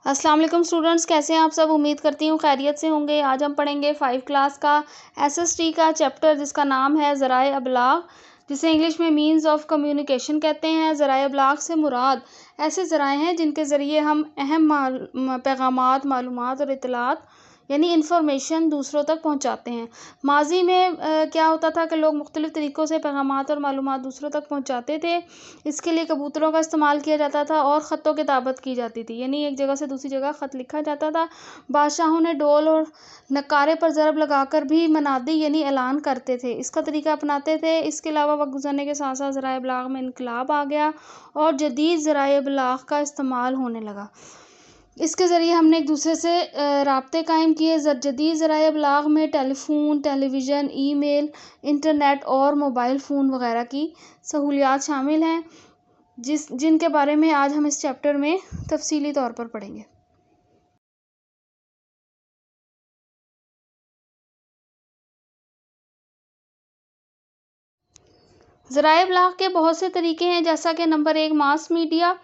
अस्सलाम वालेकुम स्टूडेंट्स, कैसे हैं आप सब। उम्मीद करती हूँ खैरियत से होंगे। आज हम पढ़ेंगे 5 क्लास का एसएसटी का चैप्टर जिसका नाम है ज़राए अबलाग, जिसे इंग्लिश में मींस ऑफ कम्युनिकेशन कहते हैं। ज़राए अबलाग से मुराद ऐसे ज़राए हैं जिनके ज़रिए हम अहम पैगामात, मालूमात और इत्तलात यानी इन्फॉर्मेशन दूसरों तक पहुँचाते हैं। माजी में क्या होता था कि लोग मुख्तलिफ़ तरीक़ों से पैगामात और मालूमात दूसरों तक पहुँचाते थे। इसके लिए कबूतरों का इस्तेमाल किया जाता था और ख़तों किताबत की जाती थी, यानी एक जगह से दूसरी जगह ख़त लिखा जाता था। बादशाहों ने ढोल और नक्कारे पर ज़रब लगाकर भी मनादी यानी ऐलान करते थे, इसका तरीका अपनाते थे। इसके अलावा वक्त गुजरने के साथ साथ ज़राए इबलाग में इनकलाब आ गया और जदीद ज़राए इबलाग का इस्तेमाल होने लगा। इसके ज़रिए हमने एक दूसरे से राब्ते कायम किए। जदीद ज़राए इबलाग में टेलीफोन, टेलीविज़न, ईमेल, इंटरनेट और मोबाइल फ़ोन वगैरह की सहूलियात शामिल हैं, जिनके बारे में आज हम इस चैप्टर में तफसीली तौर पर पढ़ेंगे। ज़राए इबलाग के बहुत से तरीके हैं, जैसा कि number 1 mass media,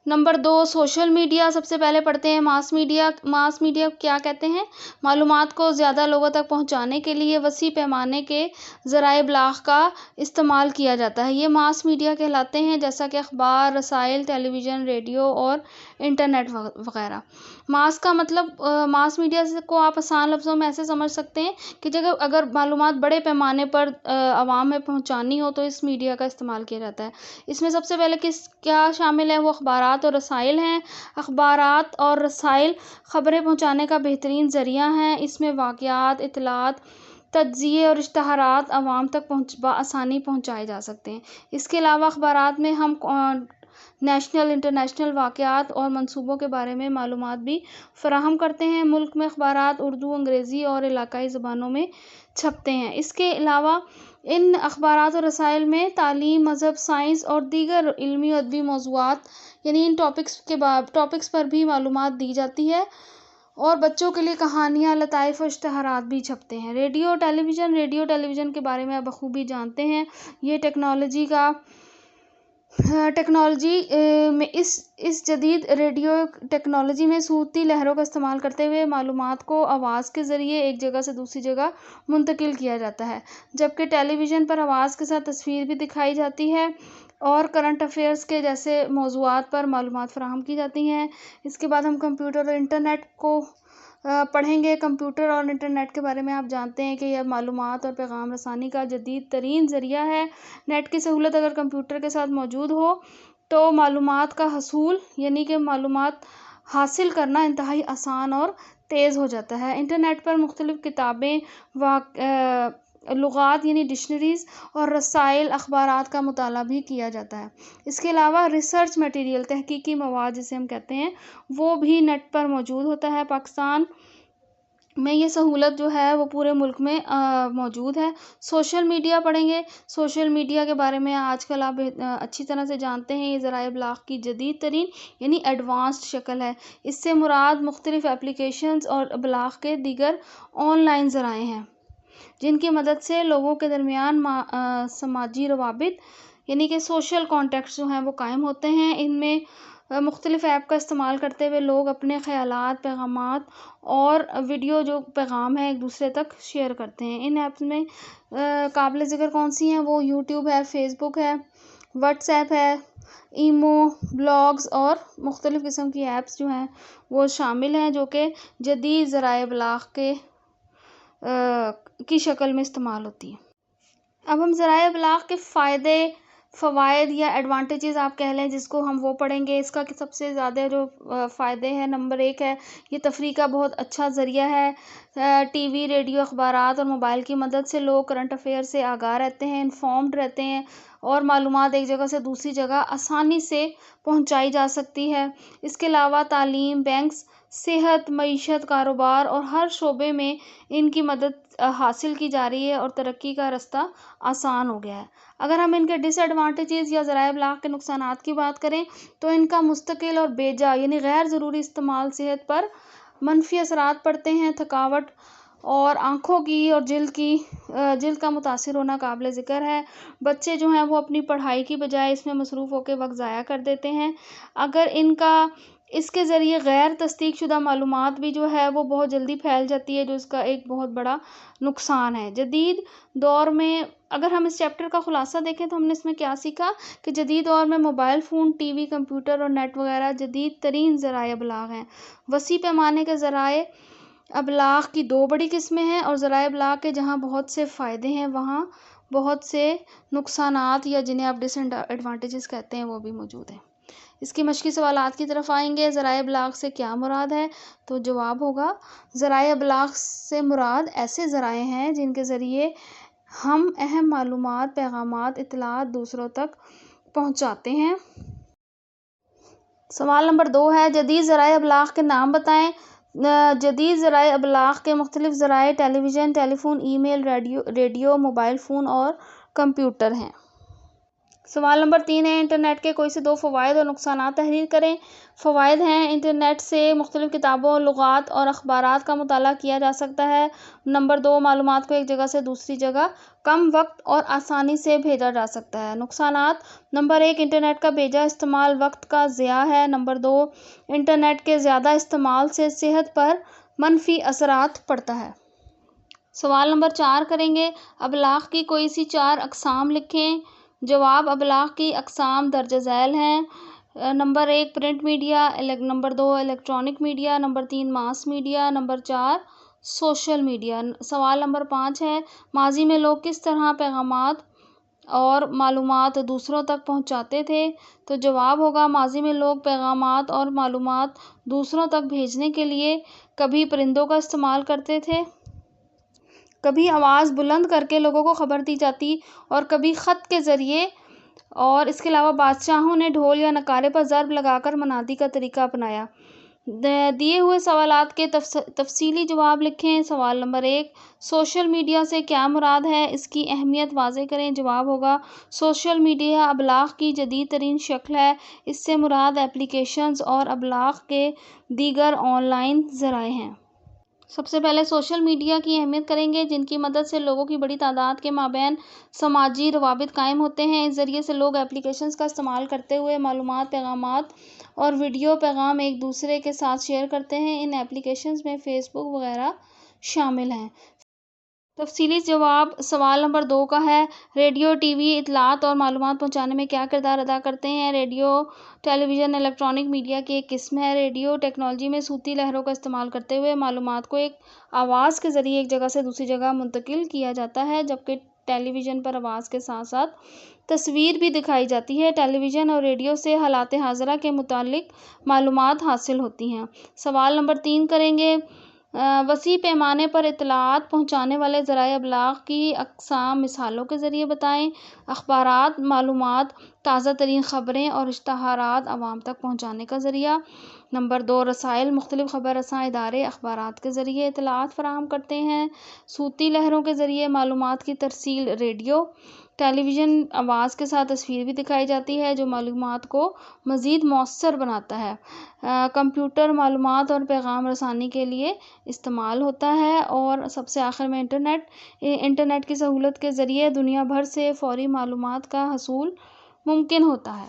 number 2 social media. सबसे पहले पढ़ते हैं मास मीडिया। मास मीडिया क्या कहते हैं? मालूमात को ज़्यादा लोगों तक पहुंचाने के लिए वसी पैमाने के ज़राए इबलाग का इस्तेमाल किया जाता है। ये मास मीडिया कहलाते हैं, जैसा कि अखबार, रसाइल, टेलीविज़न, रेडियो और इंटरनेट वगैरह। मास का मतलब मास मीडिया को आप आसान लफ्ज़ों में ऐसे समझ सकते हैं कि अगर मालूमात बड़े पैमाने पर आवाम में पहुंचानी हो तो इस मीडिया का इस्तेमाल किया जाता है। इसमें सबसे पहले क्या शामिल है? वो अखबारात और रसाइल हैं। अखबारात और रसाइल ख़बरें पहुंचाने का बेहतरीन ज़रिया हैं। इसमें वाक़यात, इत्तलात, तज्ज़िये और इश्तहारात आवाम तक आसानी पहुंचाए जा सकते हैं। इसके अलावा अखबारात में हम नेशनल, इंटरनेशनल वाक़यात और मंसूबों के बारे में मालूमात भी फ़राहम करते हैं। मुल्क में अखबारात उर्दू, अंग्रेज़ी और इलाकाई ज़बानों में छपते हैं। इसके अलावा इन अखबारात और रसाइल में तालीम, मज़हब, साइंस और दीगर इल्मी और अदबी मौज़ूआत यानी इन टॉपिक्स पर भी मालूमात दी जाती है और बच्चों के लिए कहानियाँ, लताइफ़ और इश्तहारात भी छपते हैं। रेडियो टेलीविज़न के बारे में आप बखूबी जानते हैं। ये टेक्नोलॉजी में इस जदीद रेडियो टेक्नोलॉजी में सूती लहरों का इस्तेमाल करते हुए मालूमात को आवाज़ के ज़रिए एक जगह से दूसरी जगह मुंतकिल किया जाता है, जबकि टेलीविज़न पर आवाज़ के साथ तस्वीर भी दिखाई जाती है और करंट अफेयर्स के जैसे मौज़ूआत पर मालूमात फ़राहम की जाती हैं। इसके बाद हम कंप्यूटर और इंटरनेट को पढ़ेंगे। कंप्यूटर और इंटरनेट के बारे में आप जानते हैं कि यह मालूमात और पैगाम रसानी का जदीद तरीन ज़रिया है। नेट की सहूलत अगर कंप्यूटर के साथ मौजूद हो तो मालूमात का हसूल यानी कि मालूमात हासिल करना इंतहाई आसान और तेज़ हो जाता है। इंटरनेट पर मुख्तलिफ़ किताबें, लुगात यानी डिक्शनरीज़ और रसाइल, अखबारात का मुताला भी किया जाता है। इसके अलावा रिसर्च मटेरियल, तहकीकी मवाद जिसे हम कहते हैं, वो भी नेट पर मौजूद होता है। पाकिस्तान में ये सहूलत जो है वो पूरे मुल्क में मौजूद है। सोशल मीडिया पढ़ेंगे। सोशल मीडिया के बारे में आजकल आप अच्छी तरह से जानते हैं। ये ज़राए इबलाग की जदीद तरीन यानी एडवांस्ड शक्ल है। इससे मुराद मुख्तलिफ़ एप्लीकेशंस और इबलाग के दीगर ऑनलाइन ज़राए हैं, जिनकी मदद से लोगों के दरमियान समाजी रवाबित यानी कि सोशल कॉन्टेक्ट्स जो हैं वो कायम होते हैं। इनमें मुख्तलिफ़ ऐप का इस्तेमाल करते हुए लोग अपने ख़यालात, पैगामात और वीडियो जो पैगाम है एक दूसरे तक शेयर करते हैं। इन ऐप्स में काबिल ज़िक्र कौन सी हैं? वो यूट्यूब है, फेसबुक है, व्हाट्सएप है, ईमो, ब्लॉग्स और मुख्तलिफ़ किस्म की ऐप्स जो हैं वो शामिल हैं, जो कि जदीद ज़राए इबलाग की शक्ल में इस्तेमाल होती है। अब हम ज़राए इबलाग के फ़वाइद या एडवांटेजेस आप कह लें जिसको, हम वो पढ़ेंगे। इसका कि सबसे ज़्यादा जो फ़ायदे हैं, नंबर 1 है ये तफरीह का बहुत अच्छा ज़रिया है। टीवी, रेडियो, अखबारात और मोबाइल की मदद से लोग करंट अफेयर से आगाह रहते हैं, इन्फॉर्म्ड रहते हैं और मालूमात एक जगह से दूसरी जगह आसानी से पहुंचाई जा सकती है। इसके अलावा तालीम, बैंक्स, सेहत, मईशत, कारोबार और हर शोबे में इनकी मदद हासिल की जा रही है और तरक्की का रास्ता आसान हो गया है। अगर हम इनके डिसएडवांटेजेस या ज़राए इबलाग के नुकसानात की बात करें तो इनका मुस्तकिल और बेजा यानी गैर ज़रूरी इस्तेमाल सेहत पर मनफी असरात पड़ते हैं। थकावट और आँखों की और जिल्द का मुतासिर होना काबिल ज़िक्र है। बच्चे जो हैं वो अपनी पढ़ाई की बजाय इसमें मसरूफ़ होकर वक्त ज़ाया कर देते हैं। अगर इनका اس کے ذریعے غیر تصدیق شدہ معلومات بھی جو ہے وہ بہت جلدی پھیل جاتی ہے، جو اس کا ایک بہت بڑا نقصان ہے۔ جدید دور میں اگر ہم اس چیپٹر کا خلاصہ دیکھیں تو ہم نے اس میں کیا سیکھا کہ جدید دور میں mobile phone, T V, computer اور نیٹ وغیرہ جدید ترین ذرائع ابلاغ ہیں۔ وسیع پیمانے کے ذرائع ابلاغ کی دو بڑی قسمیں ہیں، اور ذرائع ابلاغ کے جہاں بہت سے فائدے ہیں وہاں بہت سے نقصانات یا جنہیں آپ ڈس ایڈوانٹیجز کہتے ہیں وہ بھی موجود ہیں۔ اس کی مشقی سوالات کی طرف آئیں گے۔ ذرائع ابلاغ سے کیا مراد ہے؟ تو جواب ہوگا ذرائع ابلاغ سے مراد ایسے ذرائع ہیں جن کے ذریعے ہم اہم معلومات، پیغامات، اطلاعات دوسروں تک پہنچاتے ہیں۔ سوال نمبر 2 ہے جدید ذرائع ابلاغ کے نام بتائیں۔ جدید ذرائع ابلاغ کے مختلف ذرائع ٹیلی ویژن، ٹیلی فون، ای میل، ریڈیو، موبائل فون اور کمپیوٹر ہیں۔ سوال نمبر 3 ہے انٹرنیٹ کے کوئی سے 2 فوائد اور نقصانات تحریر کریں۔ فوائد ہیں انٹرنیٹ سے مختلف کتابوں، لغات اور اخبارات کا مطالعہ کیا جا سکتا ہے۔ نمبر 2 معلومات کو ایک جگہ سے دوسری جگہ کم وقت اور آسانی سے بھیجا جا سکتا ہے۔ نقصانات: نمبر 1 انٹرنیٹ کا بے جا استعمال وقت کا ضیاع ہے۔ نمبر 2 انٹرنیٹ کے زیادہ استعمال سے صحت پر منفی اثرات پڑتا ہے۔ سوال نمبر 4 کریں گے ابلاغ کی کوئی سی 4 اقسام لکھیں۔ جواب: ابلاغ کی اقسام درج ذیل ہیں۔ Number 1 print media, number 2 electronic media, number 3 mass media, number 4 social media. سوال نمبر 5 ہے ماضی میں لوگ کس طرح پیغامات اور معلومات دوسروں تک پہنچاتے تھے؟ تو جواب ہوگا ماضی میں لوگ پیغامات اور معلومات دوسروں تک بھیجنے کے لیے کبھی پرندوں کا استعمال کرتے تھے، کبھی آواز بلند کر کے لوگوں کو خبر دی جاتی اور کبھی خط کے ذریعے، اور اس کے علاوہ بادشاہوں نے ڈھول یا نگارے پر ضرب لگا کر منادی کا طریقہ اپنایا۔ دیے ہوئے سوالات کے تفصیلی جواب لکھیں۔ سوال نمبر 1 سوشل میڈیا سے کیا مراد ہے؟ اس کی اہمیت واضح کریں۔ جواب ہوگا سوشل میڈیا ابلاغ کی جدید ترین شکل ہے۔ اس سے مراد ایپلیکیشنز اور ابلاغ کے دیگر آن لائن ذرائع ہیں۔ سب سے پہلے سوشل میڈیا کی اہمیت کریں گے، جن کی مدد سے لوگوں کی بڑی تعداد کے مابین سماجی روابط قائم ہوتے ہیں۔ اس ذریعے سے لوگ ایپلیکیشنز کا استعمال کرتے ہوئے معلومات، پیغامات اور ویڈیو پیغام ایک دوسرے کے ساتھ شیئر کرتے ہیں۔ ان ایپلیکیشنز میں فیس بک وغیرہ شامل ہیں۔ تفصیلی جواب سوال نمبر 2 کا ہے ریڈیو، ٹی وی اطلاعات اور معلومات پہنچانے میں کیا کردار ادا کرتے ہیں؟ ریڈیو ٹیلی ویژن الیکٹرانک میڈیا کی ایک قسم ہے۔ ریڈیو ٹیکنالوجی میں صوتی لہروں کا استعمال کرتے ہوئے معلومات کو ایک آواز کے ذریعے ایک جگہ سے دوسری جگہ منتقل کیا جاتا ہے، جبکہ ٹیلی ویژن پر آواز کے ساتھ ساتھ تصویر بھی دکھائی جاتی ہے۔ ٹیلی ویژن اور ریڈیو سے حالات حاضرہ کے متعلق معلومات حاصل ہوتی ہیں۔ سوال نمبر 3 کریں گے وسیع پیمانے پر اطلاعات پہنچانے والے ذرائع ابلاغ کی اقسام مثالوں کے ذریعے بتائیں۔ اخبارات معلومات، تازہ ترین خبریں اور اشتہارات عوام تک پہنچانے کا ذریعہ۔ نمبر 2 رسائل مختلف خبر رساں ادارے اخبارات کے ذریعے اطلاعات فراہم کرتے ہیں۔ صوتی لہروں کے ذریعے معلومات کی ترسیل ریڈیو، ٹیلی ویژن آواز کے ساتھ تصویر بھی دکھائی جاتی ہے جو معلومات کو مزید مؤثر بناتا ہے۔ کمپیوٹر معلومات اور پیغام رسانی کے لیے استعمال ہوتا ہے۔ اور سب سے آخر میں انٹرنیٹ کی سہولت کے ذریعے دنیا بھر سے فوری معلومات کا حصول ممکن ہوتا ہے۔